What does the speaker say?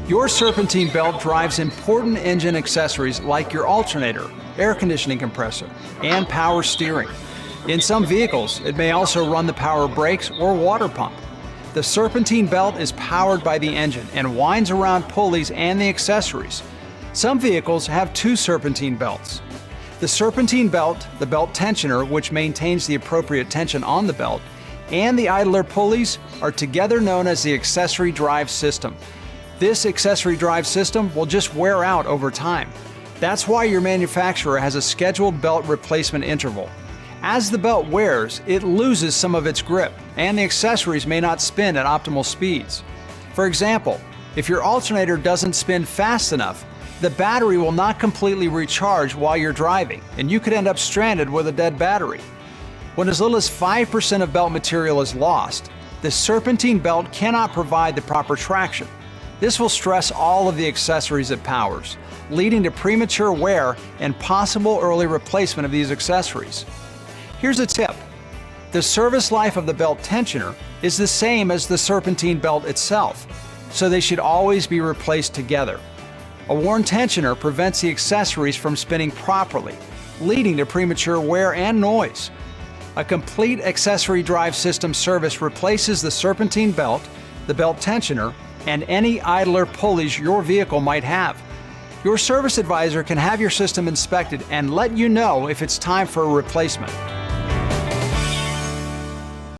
Your Serpentine belt drives important engine accessories like your alternator, air conditioning compressor, and power steering. In some vehicles, it may also run the power brakes or water pump. The Serpentine belt is powered by the engine and winds around pulleys and the accessories. Some vehicles have two Serpentine belts. The Serpentine belt, the belt tensioner, which maintains the appropriate tension on the belt, and the idler pulleys are together known as the accessory drive system. This accessory drive system will just wear out over time. That's why your manufacturer has a scheduled belt replacement interval. As the belt wears, it loses some of its grip, and the accessories may not spin at optimal speeds. For example, if your alternator doesn't spin fast enough, the battery will not completely recharge while you're driving, and you could end up stranded with a dead battery. When as little as 5% of belt material is lost, the Serpentine belt cannot provide the proper traction. This will stress all of the accessories it powers, leading to premature wear and possible early replacement of these accessories. Here's a tip. The service life of the belt tensioner is the same as the Serpentine belt itself, so they should always be replaced together. A worn tensioner prevents the accessories from spinning properly, leading to premature wear and noise. A complete accessory drive system service replaces the Serpentine belt, the belt tensioner, and any idler pulleys your vehicle might have. Your service advisor can have your system inspected and let you know if it's time for a replacement.